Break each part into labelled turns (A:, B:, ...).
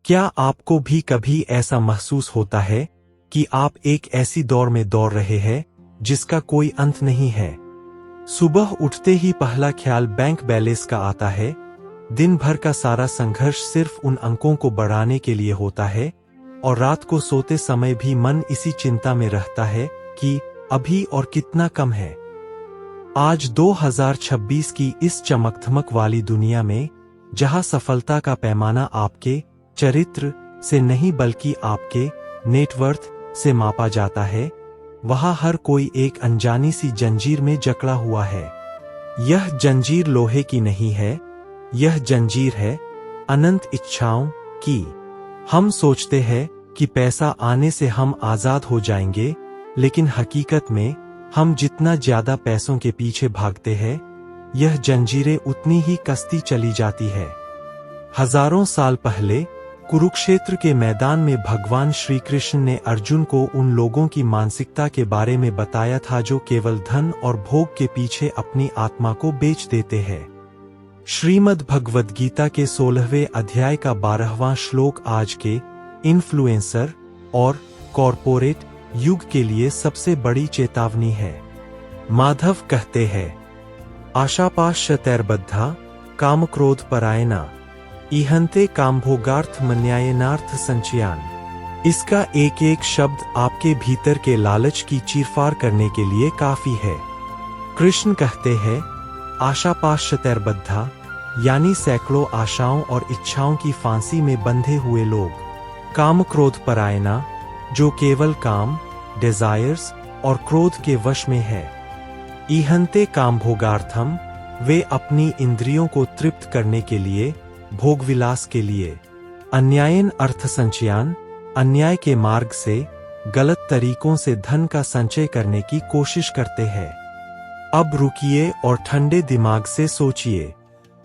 A: क्या आपको भी कभी ऐसा महसूस होता है कि आप एक ऐसी दौड़ में दौड़ रहे हैं जिसका कोई अंत नहीं है? सुबह उठते ही पहला ख्याल बैंक बैलेंस का आता है। दिन भर का सारा संघर्ष सिर्फ उन अंकों को बढ़ाने के लिए होता है और रात को सोते समय भी मन इसी चिंता में रहता है कि अभी और कितना कम है। आज 2026 की इस चमक-धमक वाली दुनिया में, जहां सफलता का पैमाना आपके चरित्र से नहीं बल्कि आपके नेटवर्थ से मापा जाता है, वहां हर कोई एक अनजानी सी जंजीर में जकड़ा हुआ है। यह जंजीर लोहे की नहीं है, यह जंजीर है अनंत इच्छाओं की। हम सोचते हैं कि पैसा आने से हम आजाद हो जाएंगे, लेकिन हकीकत में हम जितना ज्यादा पैसों के पीछे भागते हैं, यह जंजीरें उतनी ही कसती चली जाती है। हजारों साल पहले कुरुक्षेत्र के मैदान में भगवान श्री कृष्ण ने अर्जुन को उन लोगों की मानसिकता के बारे में बताया था जो केवल धन और भोग के पीछे अपनी आत्मा को बेच देते हैं। श्रीमद् भगवद गीता के 16वें अध्याय का 12वां श्लोक आज के इन्फ्लुएंसर और कॉरपोरेट युग के लिए सबसे बड़ी चेतावनी है। माधव कहते हैं, आशापाशतैर्बद्धा कामक्रोध परायणा इहन्ते कामभोगार्थ मन्यायनार्थ संचयान। इसका एक एक शब्द आपके भीतर के लालच की चीरफाड़ करने के लिए काफी है। कृष्ण कहते हैं, आशापाशतैर्बद्धा यानी सैकड़ों आशाओं और इच्छाओं की फांसी में बंधे हुए लोग। काम क्रोध परायणा जो केवल काम, डिजायर्स और क्रोध के वश में है। इहन्ते कामभोगार्थम वे अपनी इंद्रियों को तृप्त करने के लिए, भोगविलास के लिए। अन्यायन अर्थ संचयान अन्याय के मार्ग से, गलत तरीकों से धन का संचय करने की कोशिश करते हैं। अब रुकिए और ठंडे दिमाग से सोचिए,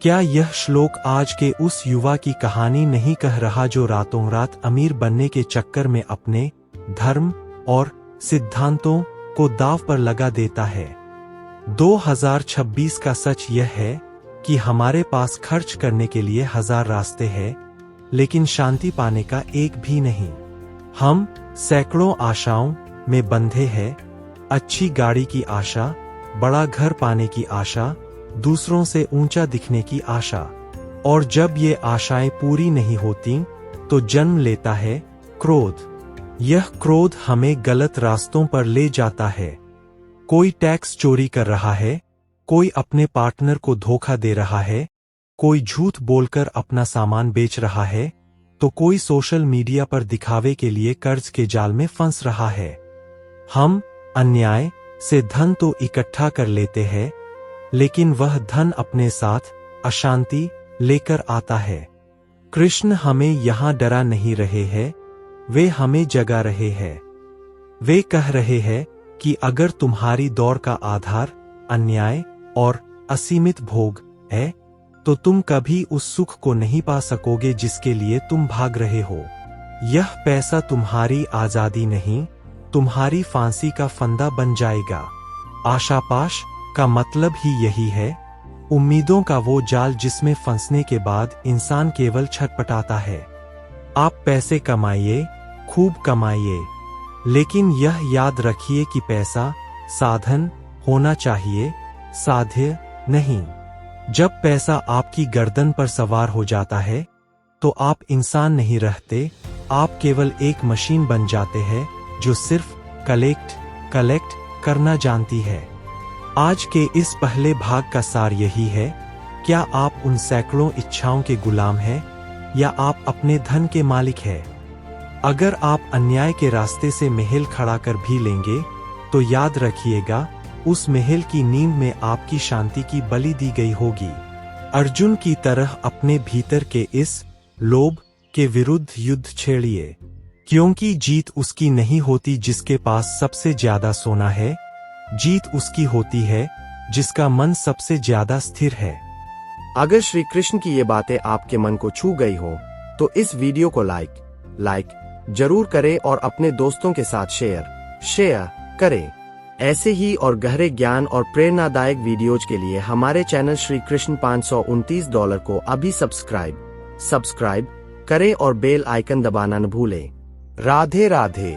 A: क्या यह श्लोक आज के उस युवा की कहानी नहीं कह रहा जो रातों रात अमीर बनने के चक्कर में अपने धर्म और सिद्धांतों को दांव पर लगा देता है? 2026 का सच यह है कि हमारे पास खर्च करने के लिए हजार रास्ते हैं, लेकिन शांति पाने का एक भी नहीं। हम सैकड़ों आशाओं में बंधे हैं, अच्छी गाड़ी की आशा, बड़ा घर पाने की आशा, दूसरों से ऊंचा दिखने की आशा। और जब ये आशाएं पूरी नहीं होती तो जन्म लेता है क्रोध। यह क्रोध हमें गलत रास्तों पर ले जाता है। कोई टैक्स चोरी कर रहा है, कोई अपने पार्टनर को धोखा दे रहा है, कोई झूठ बोलकर अपना सामान बेच रहा है, तो कोई सोशल मीडिया पर दिखावे के लिए कर्ज के जाल में फंस रहा है। हम अन्याय से धन तो इकट्ठा कर लेते हैं, लेकिन वह धन अपने साथ अशांति लेकर आता है। कृष्ण हमें यहां डरा नहीं रहे हैं, वे हमें जगा रहे हैं। वे कह रहे हैं कि अगर तुम्हारी दौड़ का आधार अन्याय और असीमित भोग है, तो तुम कभी उस सुख को नहीं पा सकोगे जिसके लिए तुम भाग रहे हो। यह पैसा तुम्हारी आजादी नहीं, तुम्हारी फांसी का फंदा बन जाएगा। आशापाश का मतलब ही यही है, उम्मीदों का वो जाल जिसमें फंसने के बाद इंसान केवल छटपटाता है। आप पैसे कमाइए, खूब कमाइए, लेकिन यह याद रखिए कि पैसा साधन होना चाहिए, साध्य नहीं। जब पैसा आपकी गर्दन पर सवार हो जाता है, तो आप इंसान नहीं रहते, आप केवल एक मशीन बन जाते हैं जो सिर्फ कलेक्ट करना जानती है। आज के इस पहले भाग का सार यही है, क्या आप उन सैकड़ों इच्छाओं के गुलाम हैं या आप अपने धन के मालिक हैं? अगर आप अन्याय के रास्ते से महल खड़ा कर भी लेंगे, तो याद रखिएगा उस महल की नींव में आपकी शांति की बलि दी गई होगी। अर्जुन की तरह अपने भीतर के इस लोभ के विरुद्ध युद्ध छेड़िए, क्योंकि जीत उसकी नहीं होती जिसके पास सबसे ज्यादा सोना है, जीत उसकी होती है जिसका मन सबसे ज्यादा स्थिर है।
B: अगर श्री कृष्ण की ये बातें आपके मन को छू गई हो, तो इस वीडियो को लाइक जरूर करें और अपने दोस्तों के साथ शेयर करें। ऐसे ही और गहरे ज्ञान और प्रेरणादायक वीडियोज के लिए हमारे चैनल श्री कृष्ण $529 को अभी सब्सक्राइब करें और बेल आइकन दबाना न भूलें। राधे राधे।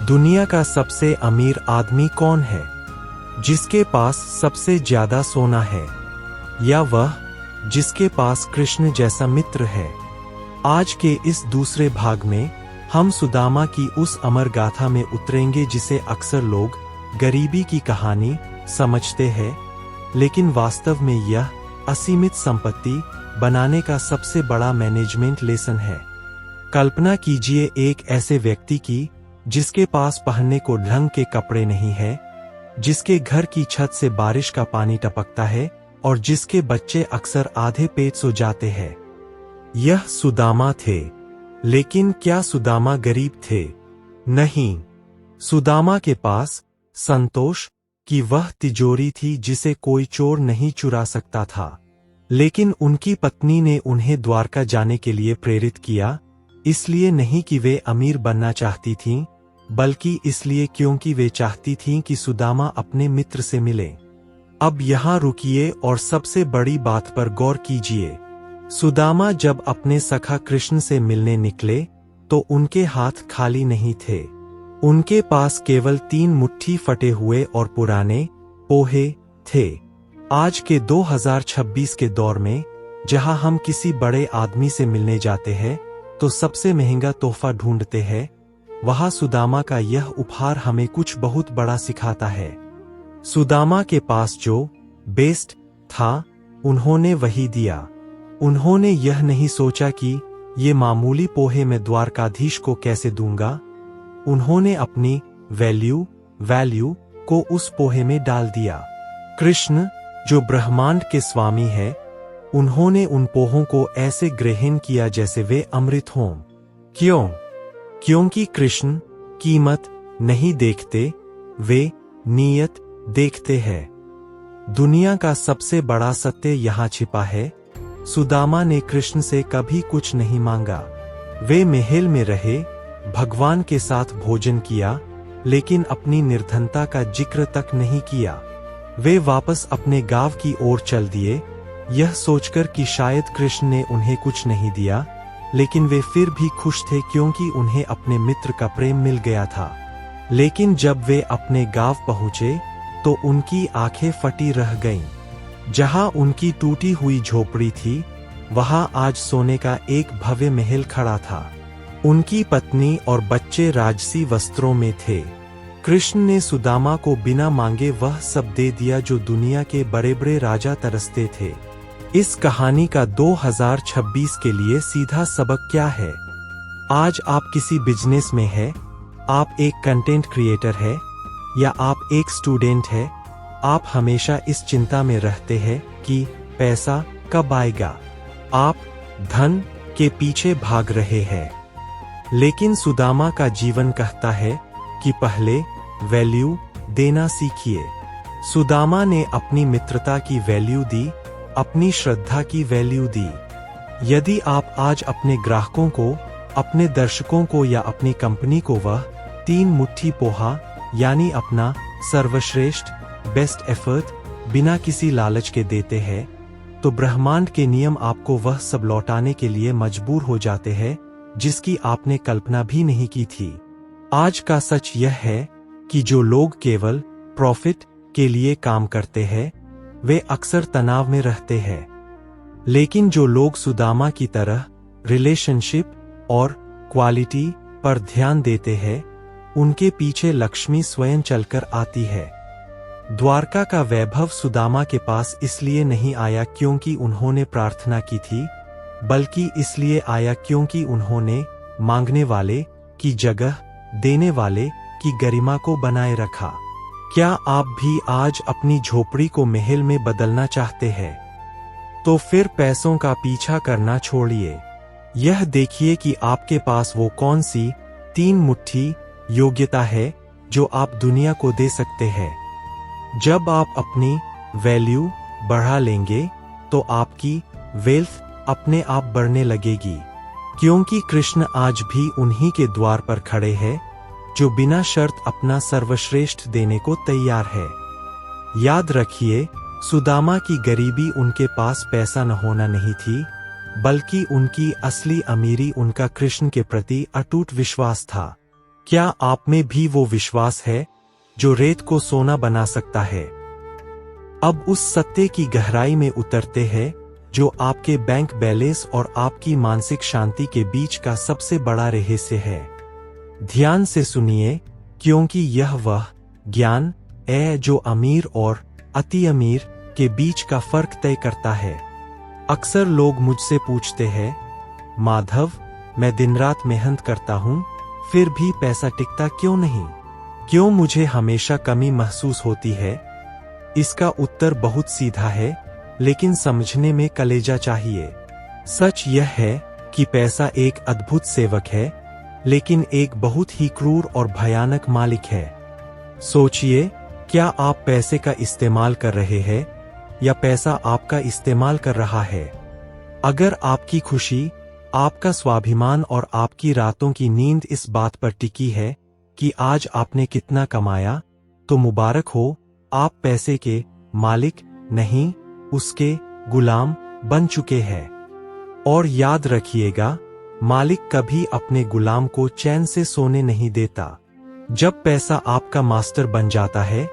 A: दुनिया का सबसे अमीर आदमी कौन है? जिसके पास सबसे ज्यादा सोना है, या वह जिसके पास कृष्ण जैसा मित्र है? आज के इस दूसरे भाग में हम सुदामा की उस अमर गाथा में उतरेंगे जिसे अक्सर लोग गरीबी की कहानी समझते हैं, लेकिन वास्तव में यह असीमित संपत्ति बनाने का सबसे बड़ा मैनेजमेंट लेसन है। कल्पना कीजिए एक ऐसे व्यक्ति की जिसके पास पहनने को ढंग के कपड़े नहीं है, जिसके घर की छत से बारिश का पानी टपकता है और जिसके बच्चे अक्सर आधे पेट सो जाते हैं। यह सुदामा थे। लेकिन क्या सुदामा गरीब थे? नहीं। सुदामा के पास संतोष की वह तिजोरी थी जिसे कोई चोर नहीं चुरा सकता था। लेकिन उनकी पत्नी ने उन्हें द्वारका जाने के लिए प्रेरित किया, इसलिए नहीं कि वे अमीर बनना चाहती थीं, बल्कि इसलिए क्योंकि वे चाहती थीं कि सुदामा अपने मित्र से मिले। अब यहाँ रुकिए और सबसे बड़ी बात पर गौर कीजिए। सुदामा जब अपने सखा कृष्ण से मिलने निकले तो उनके हाथ खाली नहीं थे। उनके पास केवल 3 मुट्ठी फटे हुए और पुराने पोहे थे। आज के 2026 के दौर में जहां हम किसी बड़े आदमी से मिलने जाते हैं तो सबसे महंगा तोहफा ढूंढते हैं, वहां सुदामा का यह उपहार हमें कुछ बहुत बड़ा सिखाता है। सुदामा के पास जो बेस्ट था उन्होंने वही दिया। उन्होंने यह नहीं सोचा कि ये मामूली पोहे मैं द्वारकाधीश को कैसे दूंगा। उन्होंने अपनी वैल्यू को उस पोहे में डाल दिया। कृष्ण जो ब्रह्मांड के स्वामी है, उन्होंने उन पोहों को ऐसे ग्रहण किया जैसे वे अमृत हों। क्यों? क्योंकि कृष्ण कीमत नहीं देखते, वे नीयत देखते हैं। दुनिया का सबसे बड़ा सत्य यहाँ छिपा है। सुदामा ने कृष्ण से कभी कुछ नहीं मांगा। वे महल में रहे, भगवान के साथ भोजन किया, लेकिन अपनी निर्धनता का जिक्र तक नहीं किया। वे वापस अपने गांव की ओर चल दिए, यह सोचकर कि शायद कृष्ण ने उन्हें कुछ नहीं दिया, लेकिन वे फिर भी खुश थे क्योंकि उन्हें अपने मित्र का प्रेम मिल गया था। लेकिन जब वे अपने गांव पहुंचे तो उनकी आंखें फटी रह गईं। जहां उनकी टूटी हुई झोपड़ी थी, वहां आज सोने का एक भव्य महल खड़ा था। उनकी पत्नी और बच्चे राजसी वस्त्रों में थे। कृष्ण ने सुदामा को बिना मांगे वह सब दे दिया जो दुनिया के बड़े बड़े राजा तरसते थे। इस कहानी का 2026 के लिए सीधा सबक क्या है? आज आप किसी बिजनेस में हैं, आप एक कंटेंट क्रिएटर है या आप एक स्टूडेंट है, आप हमेशा इस चिंता में रहते हैं कि पैसा कब आएगा। आप धन के पीछे भाग रहे हैं। लेकिन सुदामा का जीवन कहता है कि पहले वैल्यू देना सीखिए। सुदामा ने अपनी मित्रता की वैल्यू दी, अपनी श्रद्धा की वैल्यू दी। यदि आप आज अपने ग्राहकों को, अपने दर्शकों को या अपनी कंपनी को वह 3 मुट्ठी पोहा यानी अपना सर्वश्रेष्ठ बेस्ट एफर्ट बिना किसी लालच के देते हैं, तो ब्रह्मांड के नियम आपको वह सब लौटाने के लिए मजबूर हो जाते हैं जिसकी आपने कल्पना भी नहीं की थी। आज का सच यह है कि जो लोग केवल प्रॉफिट के लिए काम करते हैं, वे अक्सर तनाव में रहते हैं। लेकिन जो लोग सुदामा की तरह रिलेशनशिप और क्वालिटी पर ध्यान देते हैं, उनके पीछे लक्ष्मी स्वयं चलकर आती है। द्वारका का वैभव सुदामा के पास इसलिए नहीं आया क्योंकि उन्होंने प्रार्थना की थी, बल्कि इसलिए आया क्योंकि उन्होंने मांगने वाले की जगह देने वाले की गरिमा को बनाए रखा। क्या आप भी आज अपनी झोपड़ी को महल में बदलना चाहते हैं? तो फिर पैसों का पीछा करना छोड़िए। यह देखिए कि आपके पास वो कौन सी 3 मुट्ठी योग्यता है जो आप दुनिया को दे सकते हैं। जब आप अपनी वैल्यू बढ़ा लेंगे तो आपकी वेल्थ अपने आप बढ़ने लगेगी, क्योंकि कृष्ण आज भी उन्हीं के द्वार पर खड़े हैं जो बिना शर्त अपना सर्वश्रेष्ठ देने को तैयार है। याद रखिए, सुदामा की गरीबी उनके पास पैसा न होना नहीं थी, बल्कि उनकी असली अमीरी उनका कृष्ण के प्रति अटूट विश्वास था। क्या आप में भी वो विश्वास है जो रेत को सोना बना सकता है? अब उस सत्य की गहराई में उतरते हैं जो आपके बैंक बैलेंस और आपकी मानसिक शांति के बीच का सबसे बड़ा रहस्य है। ध्यान से सुनिए, क्योंकि यह वह ज्ञान है जो अमीर और अति अमीर के बीच का फर्क तय करता है। अक्सर लोग मुझसे पूछते हैं, माधव, मैं दिन रात मेहनत करता हूं, फिर भी पैसा टिकता क्यों नहीं? क्यों मुझे हमेशा कमी महसूस होती है? इसका उत्तर बहुत सीधा है, लेकिन समझने में कलेजा चाहिए। सच यह है कि पैसा एक अद्भुत सेवक है, लेकिन एक बहुत ही क्रूर और भयानक मालिक है। सोचिए, क्या आप पैसे का इस्तेमाल कर रहे हैं या पैसा आपका इस्तेमाल कर रहा है? अगर आपकी खुशी, आपका स्वाभिमान और आपकी रातों की नींद इस बात पर टिकी है कि आज आपने कितना कमाया, तो मुबारक हो, आप पैसे के मालिक नहीं, उसके गुलाम बन चुके हैं। और याद रखिएगा, मालिक कभी अपने गुलाम को चैन से सोने नहीं देता। जब पैसा आपका मास्टर बन जाता है,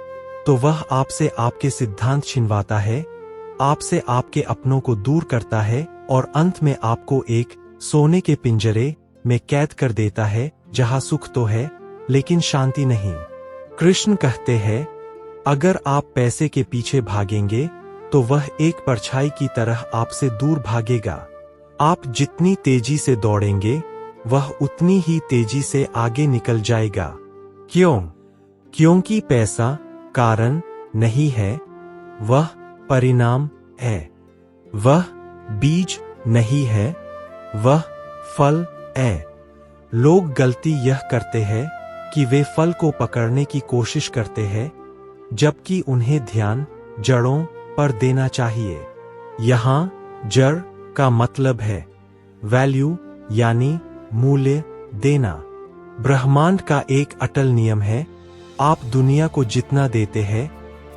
A: तो वह आपसे आपके सिद्धांत छिनवाता है, आपसे आपके अपनों को दूर करता है और अंत में आपको एक सोने के पिंजरे में कैद कर देता है, जहां सुख तो है लेकिन शांति नहीं। कृष्ण कहते हैं, अगर आप पैसे के पीछे भागेंगे तो वह एक परछाई की तरह आपसे दूर भागेगा। आप जितनी तेजी से दौड़ेंगे, वह उतनी ही तेजी से आगे निकल जाएगा। क्यों? क्योंकि पैसा कारण नहीं है, वह परिणाम है। वह बीज नहीं है, वह फल है। लोग गलती यह करते हैं कि वे फल को पकड़ने की कोशिश करते हैं, जबकि उन्हें ध्यान जड़ों पर देना चाहिए। यहां जड़ का मतलब है वैल्यू, यानी मूल्य देना। ब्रह्मांड का एक अटल नियम है, आप दुनिया को जितना देते हैं,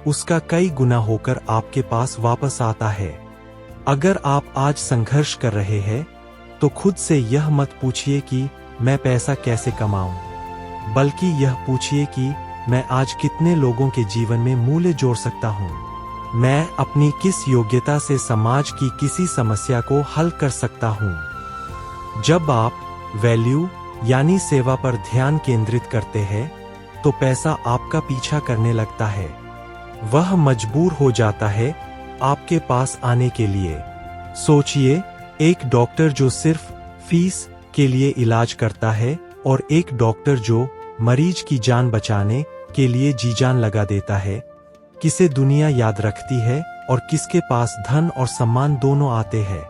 A: उसका कई गुना होकर आपके पास वापस आता है। अगर आप आज संघर्ष कर रहे हैं, तो खुद से यह मत पूछिए कि मैं पैसा कैसे कमाऊं, बल्कि यह पूछिए कि मैं आज कितने लोगों के जीवन में मूल्य जोड़ सकता हूं। मैं अपनी किस योग्यता से समाज की किसी समस्या को हल कर सकता हूं। जब आप वैल्यू यानी सेवा पर ध्यान केंद्रित करते हैं, तो पैसा आपका पीछा करने लगता है। वह मजबूर हो जाता है आपके पास आने के लिए। सोचिए, एक डॉक्टर जो सिर्फ फीस के लिए इलाज करता है और एक डॉक्टर जो मरीज की जान बचाने के लिए जी जान लगा देता है। किसे दुनिया याद रखती है और किसके पास धन और सम्मान दोनों आते हैं।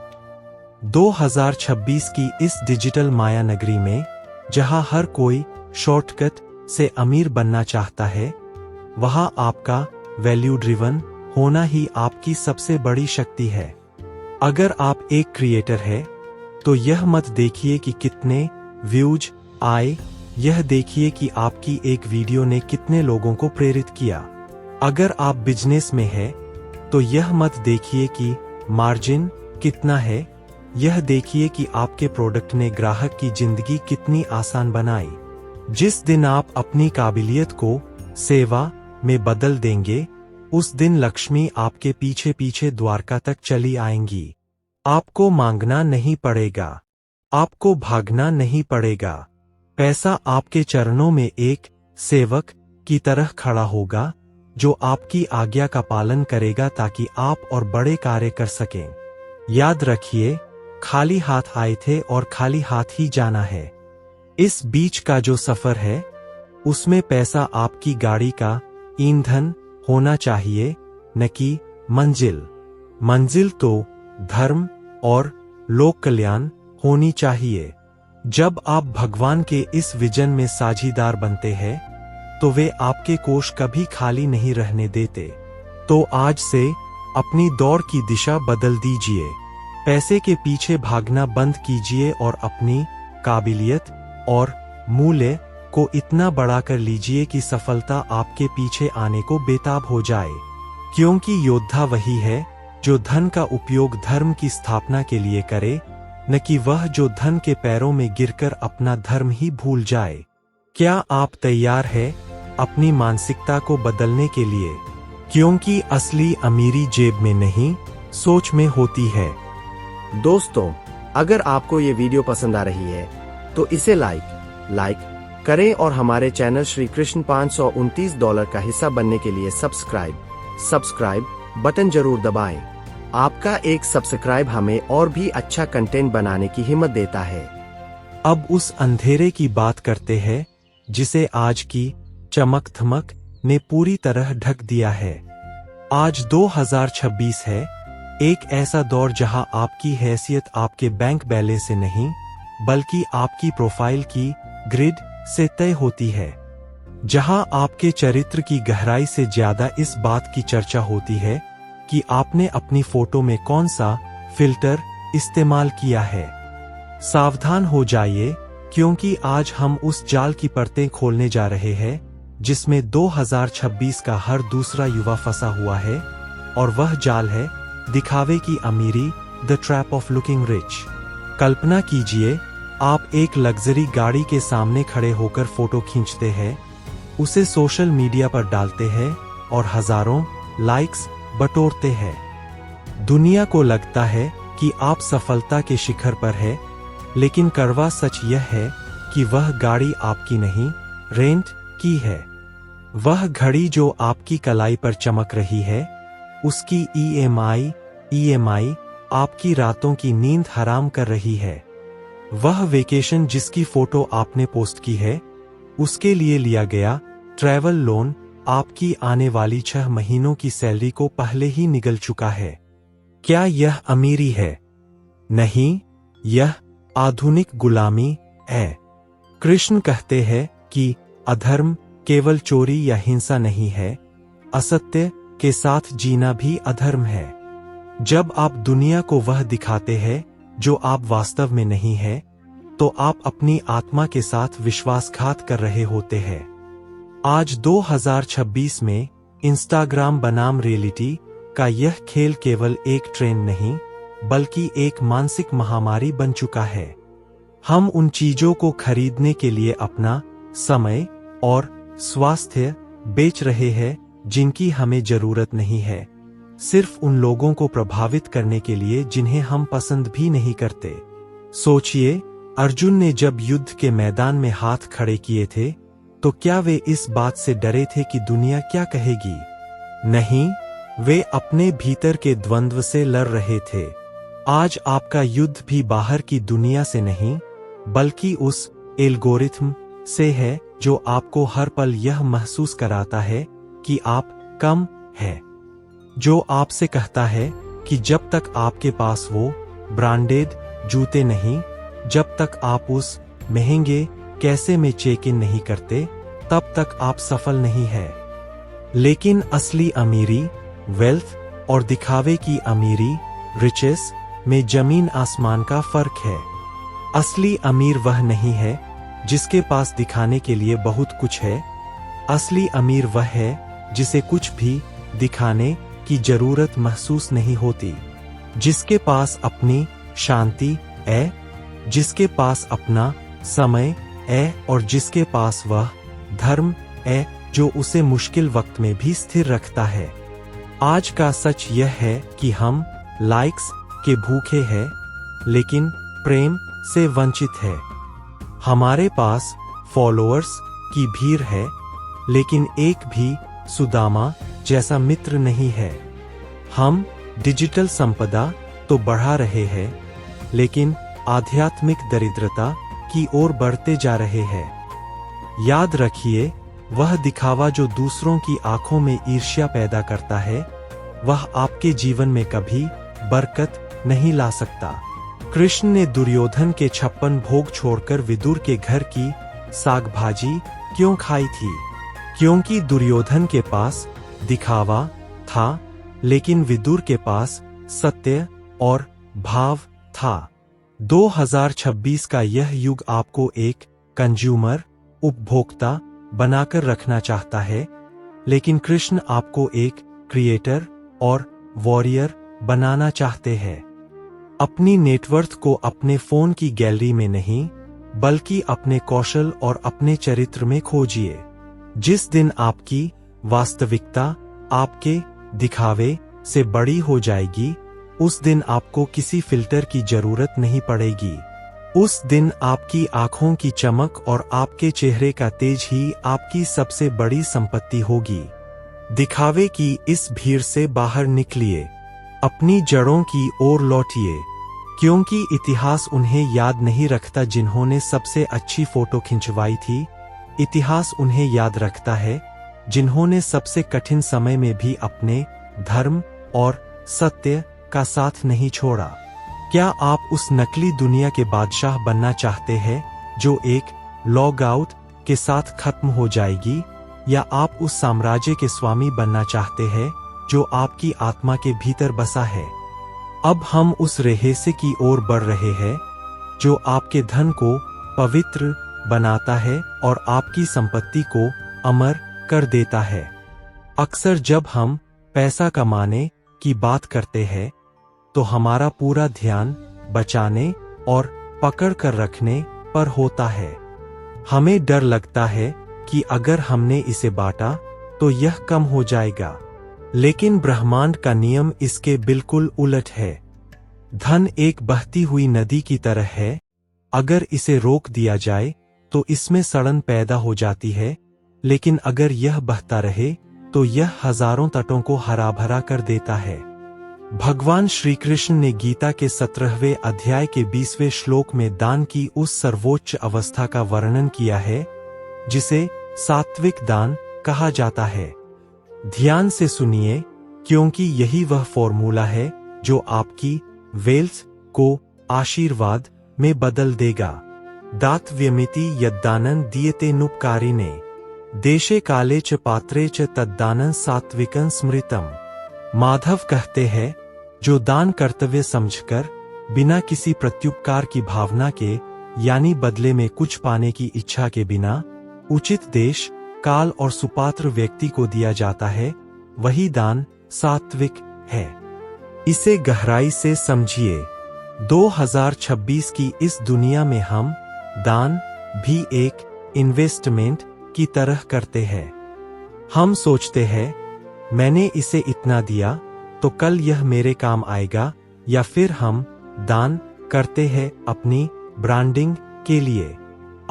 A: 2026 की इस डिजिटल माया नगरी में, जहां हर कोई शॉर्टकट से अमीर बनना चाहता है, वहां आपका वैल्यू ड्रिवन होना ही आपकी सबसे बड़ी शक्ति है। अगर आप एक क्रिएटर हैं, तो यह मत देखिए कि कितने व्यूज आए, यह देखिए कि आपकी एक वीडियो ने कितने लोगों को प्रेरित किया। अगर आप बिजनेस में हैं, तो यह मत देखिए कि मार्जिन कितना है, यह देखिए कि आपके प्रोडक्ट ने ग्राहक की जिंदगी कितनी आसान बनाई। जिस दिन आप अपनी काबिलियत को सेवा में बदल देंगे, उस दिन लक्ष्मी आपके पीछे पीछे द्वारका तक चली आएंगी। आपको मांगना नहीं पड़ेगा, आपको भागना नहीं पड़ेगा। पैसा आपके चरणों में एक सेवक की तरह खड़ा होगा, जो आपकी आज्ञा का पालन करेगा ताकि आप और बड़े कार्य कर सकें। याद रखिए, खाली हाथ आए थे और खाली हाथ ही जाना है। इस बीच का जो सफर है, उसमें पैसा आपकी गाड़ी का ईंधन होना चाहिए, न कि मंजिल। मंजिल तो धर्म और लोक कल्याण होनी चाहिए। जब आप भगवान के इस विजन में साझीदार बनते हैं, तो वे आपके कोष कभी खाली नहीं रहने देते। तो आज से अपनी दौड़ की दिशा बदल दीजिए, पैसे के पीछे भागना बंद कीजिए और अपनी काबिलियत और मूल्य को इतना बड़ा कर लीजिए कि सफलता आपके पीछे आने को बेताब हो जाए। क्योंकि योद्धा वही है जो धन का उपयोग धर्म की स्थापना के लिए करे, न कि वह जो धन के पैरों में गिरकर अपना धर्म ही भूल जाए। क्या आप तैयार हैं अपनी मानसिकता को बदलने के लिए? क्योंकि असली अमीरी जेब में नहीं, सोच में होती है।
B: दोस्तों, अगर आपको ये वीडियो पसंद आ रही है तो इसे लाइक करें और हमारे चैनल श्री कृष्ण $529 का हिस्सा बनने के लिए सब्सक्राइब बटन जरूर दबाएं। आपका एक सब्सक्राइब हमें और भी अच्छा कंटेंट बनाने की हिम्मत देता है।
A: अब उस अंधेरे की बात करते हैं जिसे आज की चमक धमक ने पूरी तरह ढक दिया है। आज 2026 है, एक ऐसा दौर जहां आपकी हैसियत आपके बैंक बैलेंस से नहीं, बल्कि आपकी प्रोफाइल की ग्रिड से तय होती है। जहां आपके चरित्र की गहराई से ज्यादा इस बात की चर्चा होती है कि आपने अपनी फोटो में कौन सा फिल्टर इस्तेमाल किया है। सावधान हो जाइए, क्योंकि आज हम उस जाल की परतें खोलने जा रहे हैं जिसमें 2026 का हर दूसरा युवा फंसा हुआ है, और वह जाल है दिखावे की अमीरी, the trap of looking rich. कल्पना कीजिए, आप एक लग्जरी गाड़ी के सामने खड़े होकर फोटो खींचते हैं, उसे सोशल मीडिया पर डालते हैं और हजारों लाइक्स बटोरते हैं। दुनिया को लगता है कि आप सफलता के शिखर पर हैं, लेकिन कड़वा सच यह है कि वह गाड़ी आपकी नहीं, रेंट की है। वह घड़ी जो आपकी कलाई पर चमक रही है, उसकी EMI आपकी रातों की नींद हराम कर रही है। वह वेकेशन जिसकी फोटो आपने पोस्ट की है, उसके लिए लिया गया ट्रैवल लोन आपकी आने वाली 6 महीनों की सैलरी को पहले ही निगल चुका है। क्या यह अमीरी है? नहीं, यह आधुनिक गुलामी है। कृष्ण कहते हैं कि अधर्म केवल चोरी या हिंसा नहीं है, असत्य के साथ जीना भी अधर्म है। जब आप दुनिया को वह दिखाते हैं जो आप वास्तव में नहीं है, तो आप अपनी आत्मा के साथ विश्वासघात कर रहे होते हैं। आज 2026 में इंस्टाग्राम बनाम रियलिटी का यह खेल केवल एक ट्रेंड नहीं, बल्कि एक मानसिक महामारी बन चुका है। हम उन चीजों को खरीदने के लिए अपना समय और स्वास्थ्य बेच रहे हैं जिनकी हमें जरूरत नहीं है, सिर्फ उन लोगों को प्रभावित करने के लिए जिन्हें हम पसंद भी नहीं करते। सोचिए, अर्जुन ने जब युद्ध के मैदान में हाथ खड़े किए थे, तो क्या वे इस बात से डरे थे कि दुनिया क्या कहेगी? नहीं, वे अपने भीतर के द्वंद्व से लड़ रहे थे। आज आपका युद्ध भी बाहर की दुनिया से नहीं, बल्कि उस एल्गोरिथम से है जो आपको हर पल यह महसूस कराता है कि आप कम हैं, जो आपसे कहता है कि जब तक आपके पास वो ब्रांडेड जूते नहीं, जब तक आप उस महंगे कैसे में चेक इन नहीं करते, तब तक आप सफल नहीं है। लेकिन असली अमीरी, वेल्थ और दिखावे की अमीरी, रिचेस में जमीन आसमान का फर्क है। असली अमीर वह नहीं है जिसके पास दिखाने के लिए बहुत कुछ है। असली अमीर वह है जिसे कुछ भी दिखाने की जरूरत महसूस नहीं होती, जिसके पास अपनी शांति है, जिसके पास अपना समय है और जिसके पास वह धर्म है जो उसे मुश्किल वक्त में भी स्थिर रखता है। आज का सच यह है कि हम लाइक्स के भूखे हैं, लेकिन प्रेम से वंचित है। हमारे पास फॉलोअर्स की भीड़ है, लेकिन एक भी सुदामा जैसा मित्र नहीं है। हम डिजिटल संपदा तो बढ़ा रहे हैं, लेकिन आध्यात्मिक दरिद्रता की ओर बढ़ते जा रहे हैं। याद रखिए, वह दिखावा जो दूसरों की आंखों में ईर्ष्या पैदा करता है, वह आपके जीवन में कभी बरकत नहीं ला सकता। कृष्ण ने दुर्योधन के 56 भोग छोड़कर विदुर के घर की साग भाजी क्यों खाई थी? क्योंकि दुर्योधन के पास दिखावा था, लेकिन विदुर के पास सत्य और भाव था। 2026 का यह युग आपको एक कंज्यूमर, उपभोक्ता बनाकर रखना चाहता है, लेकिन कृष्ण आपको एक क्रिएटर और वॉरियर बनाना चाहते हैं। अपनी नेटवर्थ को अपने फोन की गैलरी में नहीं, बल्कि अपने कौशल और अपने चरित्र में खोजिए। जिस दिन आपकी वास्तविकता आपके दिखावे से बड़ी हो जाएगी, उस दिन आपको किसी फिल्टर की जरूरत नहीं पड़ेगी। उस दिन आपकी आंखों की चमक और आपके चेहरे का तेज ही आपकी सबसे बड़ी संपत्ति होगी। दिखावे की इस भीड़ से बाहर निकलिए, अपनी जड़ों की ओर लौटिए, क्योंकि इतिहास उन्हें याद नहीं रखता जिन्होंने सबसे अच्छी फोटो खिंचवाई थी। इतिहास उन्हें याद रखता है जिन्होंने सबसे कठिन समय में भी अपने धर्म और सत्य का साथ नहीं छोड़ा। क्या आप उस नकली दुनिया के बादशाह बनना चाहते हैं जो एक लॉग आउट के साथ खत्म हो जाएगी, या आप उस साम्राज्य के स्वामी बनना चाहते हैं जो आपकी आत्मा के भीतर बसा है? अब हम उस रहस्य की ओर बढ़ रहे हैं जो आपके धन को पवित्र बनाता है और आपकी संपत्ति को अमर कर देता है। अक्सर जब हम पैसा कमाने की बात करते हैं तो हमारा पूरा ध्यान बचाने और पकड़ कर रखने पर होता है। हमें डर लगता है कि अगर हमने इसे बांटा तो यह कम हो जाएगा, लेकिन ब्रह्मांड का नियम इसके बिल्कुल उलट है। धन एक बहती हुई नदी की तरह है। अगर इसे रोक दिया जाए तो इसमें सड़न पैदा हो जाती है, लेकिन अगर यह बहता रहे तो यह हजारों तटों को हरा भरा कर देता है। भगवान श्री कृष्ण ने गीता के 17वें अध्याय के 20वें श्लोक में दान की उस सर्वोच्च अवस्था का वर्णन किया है जिसे सात्विक दान कहा जाता है। ध्यान से सुनिए, क्योंकि यही वह फॉर्मूला है जो आपकी वेल्थ को आशीर्वाद में बदल देगा। दातव्यमिति यद्दानं दीयते नुपकारिणे, देशे काले च पात्रे च तद्दानं सात्विकं स्मृतम्। माधव कहते हैं, जो दान कर्तव्य समझकर बिना किसी प्रत्युपकार की भावना के, यानी बदले में कुछ पाने की इच्छा के बिना, उचित देश, काल और सुपात्र व्यक्ति को दिया जाता है, वही दान सात्विक है। इसे गहराई से समझिए। 2026 की इस दुनिया में हम दान भी एक इन्वेस्टमेंट की तरह करते हैं। हम सोचते हैं, मैंने इसे इतना दिया तो कल यह मेरे काम आएगा, या फिर हम दान करते हैं अपनी ब्रांडिंग के लिए।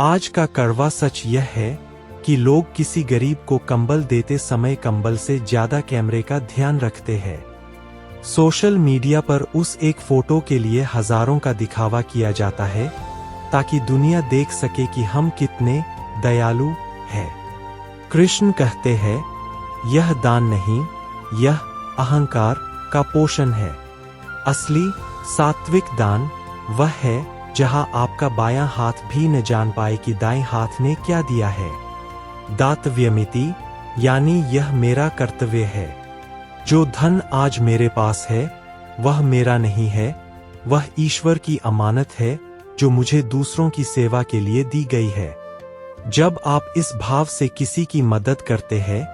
A: आज का कड़वा सच यह है कि लोग किसी गरीब को कंबल देते समय कंबल से ज्यादा कैमरे का ध्यान रखते हैं। सोशल मीडिया पर उस एक फोटो के लिए हजारों का दिखावा किया जाता है ताकि दुनिया देख सके कि हम कितने दयालु हैं। कृष्ण कहते हैं, यह दान नहीं, यह अहंकार का पोषण है। असली सात्विक दान वह है जहां आपका बायां हाथ भी न जान पाए कि दाएं हाथ ने क्या दिया है। दातव्यमिति यानी यह मेरा कर्तव्य है। जो धन आज मेरे पास है वह मेरा नहीं है, वह ईश्वर की अमानत है जो मुझे दूसरों की सेवा के लिए दी गई है। जब आप इस भाव से किसी की मदद करते हैं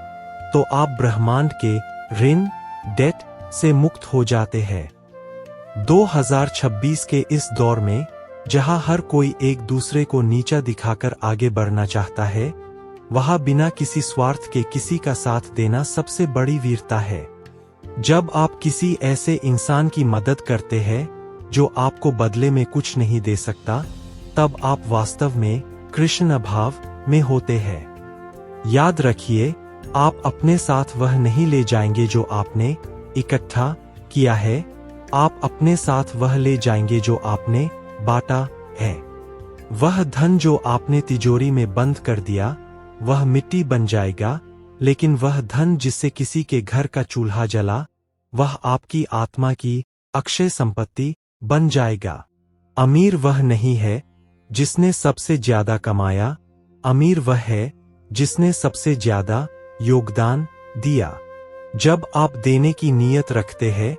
A: तो आप ब्रह्मांड के ऋण डेट से मुक्त हो जाते हैं। 2026 के इस दौर में जहां हर कोई एक दूसरे को नीचा दिखाकर आगे बढ़ना चाहता है, वहां बिना किसी स्वार्थ के किसी का साथ देना सबसे बड़ी वीरता है। जब आप किसी ऐसे इंसान की मदद करते हैं जो आपको बदले में कुछ नहीं दे सकता, तब आप वास्तव में कृष्ण भाव में होते हैं। याद रखिए, आप अपने साथ वह नहीं ले जाएंगे जो आपने इकट्ठा किया है, आप अपने साथ वह ले जाएंगे जो आपने बांटा है। वह धन जो आपने तिजोरी में बंद कर दिया वह मिट्टी बन जाएगा, लेकिन वह धन जिससे किसी के घर का चूल्हा जला वह आपकी आत्मा की अक्षय संपत्ति बन जाएगा। अमीर वह नहीं है जिसने सबसे ज्यादा कमाया, अमीर वह है जिसने सबसे ज्यादा योगदान दिया। जब आप देने की नीयत रखते हैं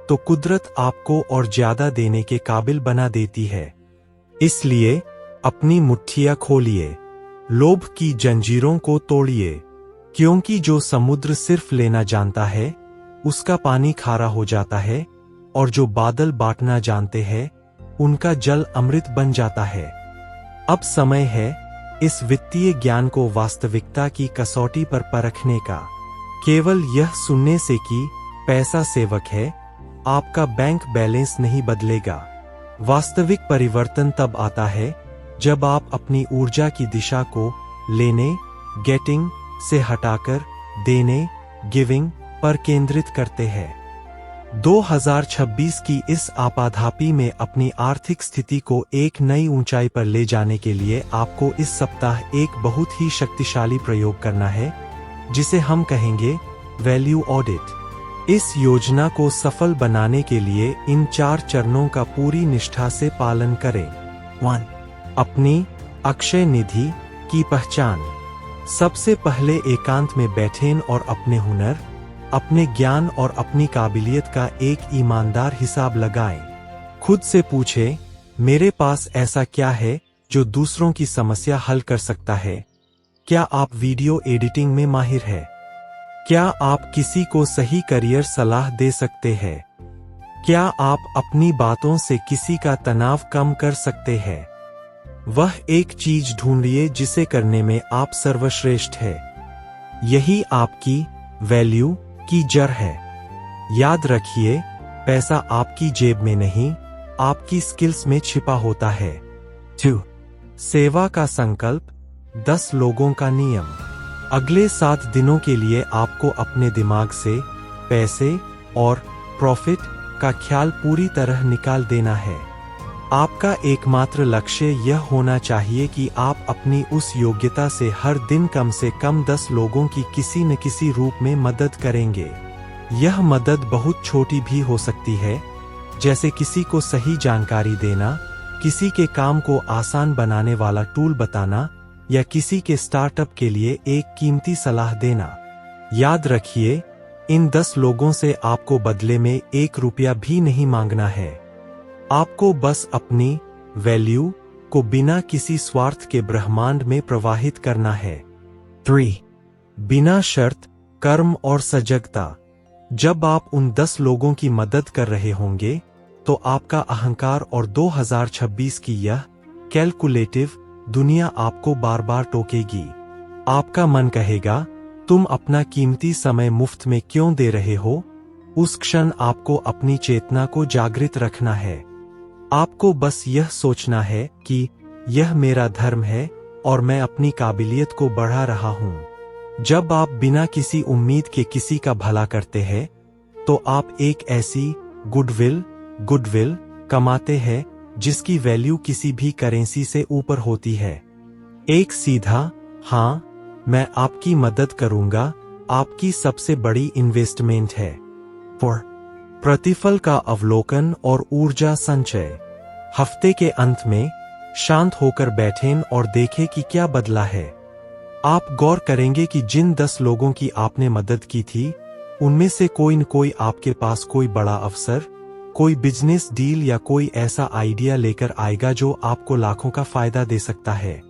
A: तो कुदरत आपको और ज्यादा देने के काबिल बना देती है। इसलिए अपनी मुट्ठियां खोलिए, लोभ की जंजीरों को तोड़िए, क्योंकि जो समुद्र सिर्फ लेना जानता है उसका पानी खारा हो जाता है, और जो बादल बांटना जानते हैं उनका जल अमृत बन जाता है। अब समय है इस वित्तीय ज्ञान को वास्तविकता की कसौटी पर परखने का। केवल यह सुनने से कि पैसा सेवक है, आपका बैंक बैलेंस नहीं बदलेगा। वास्तविक परिवर्तन तब आता है जब आप अपनी ऊर्जा की दिशा को लेने, गेटिंग से हटाकर देने, गिविंग पर केंद्रित करते हैं। 2026 की इस आपाधापी में अपनी आर्थिक स्थिति को एक नई ऊंचाई पर ले जाने के लिए आपको इस सप्ताह एक बहुत ही शक्तिशाली प्रयोग करना है, जिसे हम कहेंगे वैल्यू ऑडिट। इस योजना को सफल बनाने के लिए इन 4 चरणों का पूरी निष्ठा से पालन करें। 1. अपनी अक्षय निधि की पहचान। सबसे पहले एकांत में बैठें और अपने हुनर, अपने ज्ञान और अपनी काबिलियत का एक ईमानदार हिसाब लगाएं। खुद से पूछें, मेरे पास ऐसा क्या है जो दूसरों की समस्या हल कर सकता है? क्या आप वीडियो एडिटिंग में माहिर हैं? क्या आप किसी को सही करियर सलाह दे सकते हैं? क्या आप अपनी बातों से किसी का तनाव कम कर सकते हैं? वह एक चीज ढूंढिए जिसे करने में आप सर्वश्रेष्ठ हैं। यही आपकी वैल्यू की जड़ है। याद रखिए, पैसा आपकी जेब में नहीं, आपकी स्किल्स में छिपा होता है। 2. सेवा का संकल्प, 10 लोगों का नियम। अगले 7 दिनों के लिए आपको अपने दिमाग से पैसे और प्रॉफिट का ख्याल पूरी तरह निकाल देना है। आपका एकमात्र लक्ष्य यह होना चाहिए कि आप अपनी उस योग्यता से हर दिन कम से कम 10 लोगों की किसी न किसी रूप में मदद करेंगे। यह मदद बहुत छोटी भी हो सकती है, जैसे किसी को सही जानकारी देना, किसी के काम को आसान बनाने वाला टूल बताना या किसी के स्टार्टअप के लिए एक कीमती सलाह देना। याद रखिए, इन 10 लोगों से आपको बदले में 1 रुपया भी नहीं मांगना है। आपको बस अपनी वैल्यू को बिना किसी स्वार्थ के ब्रह्मांड में प्रवाहित करना है। 3. बिना शर्त कर्म और सजगता। जब आप उन 10 लोगों की मदद कर रहे होंगे तो आपका अहंकार और 2026 की यह कैलकुलेटिव दुनिया आपको बार बार टोकेगी। आपका मन कहेगा, तुम अपना कीमती समय मुफ्त में क्यों दे रहे हो? उस क्षण आपको अपनी चेतना को जागृत रखना है। आपको बस यह सोचना है कि यह मेरा धर्म है और मैं अपनी काबिलियत को बढ़ा रहा हूं। जब आप बिना किसी उम्मीद के किसी का भला करते हैं तो आप एक ऐसी गुडविल कमाते हैं जिसकी वैल्यू किसी भी करेंसी से ऊपर होती है। एक सीधा हाँ, मैं आपकी मदद करूंगा, आपकी सबसे बड़ी इन्वेस्टमेंट है। 4. प्रतिफल का अवलोकन और ऊर्जा संचय। हफ्ते के अंत में शांत होकर बैठें और देखें कि क्या बदला है। आप गौर करेंगे कि जिन 10 लोगों की आपने मदद की थी, उनमें से कोई न कोई आपके पास कोई बड़ा अवसर, कोई बिजनेस डील या कोई ऐसा आइडिया लेकर आएगा जो आपको लाखों का फायदा दे सकता है।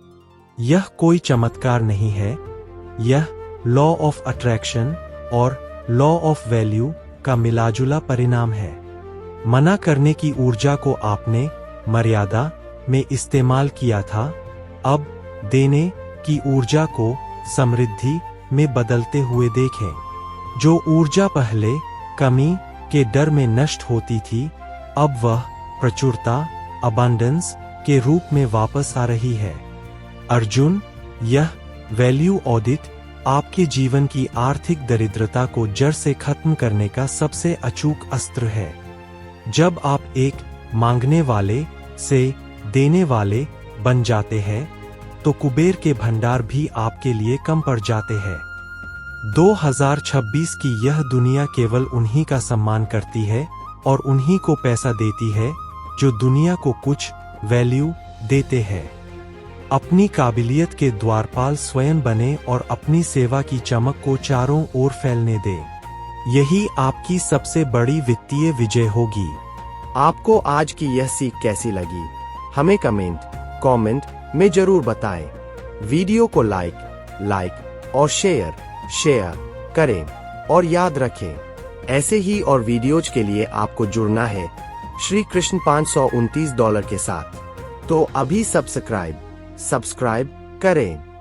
A: यह कोई चमत्कार नहीं है, यह लॉ ऑफ अट्रैक्शन और लॉ ऑफ वैल्यू का मिलाजुला परिणाम है। मना करने की ऊर्जा को आपने मर्यादा में इस्तेमाल किया था, अब देने की ऊर्जा को समृद्धि में बदलते हुए देखें। जो ऊर्जा पहले कमी के डर में नष्ट होती थी, अब वह प्रचुरता, अबंडेंस के रूप में वापस आ रही है। अर्जुन, यह वैल्यू ऑडिट आपके जीवन की आर्थिक दरिद्रता को जड़ से खत्म करने का सबसे अचूक अस्त्र है। जब आप एक मांगने वाले से देने वाले बन जाते हैं, तो कुबेर के भंडार भी आपके लिए कम पड़ जाते हैं। 2026 की यह दुनिया केवल उन्हीं का सम्मान करती है और उन्हीं को पैसा देती है जो दुनिया को कुछ वैल्यू देते हैं। अपनी काबिलियत के द्वारपाल स्वयं बने और अपनी सेवा की चमक को चारों ओर फैलने दें। यही आपकी सबसे बड़ी वित्तीय विजय होगी।
B: आपको आज की यह सीख कैसी लगी? हमें कमेंट में जरूर बताएं। वीडियो को लाइक और शेयर करें और याद रखें, ऐसे ही और वीडियोज के लिए आपको जुड़ना है श्री कृष्ण $529 के साथ। तो अभी सब्सक्राइब करें।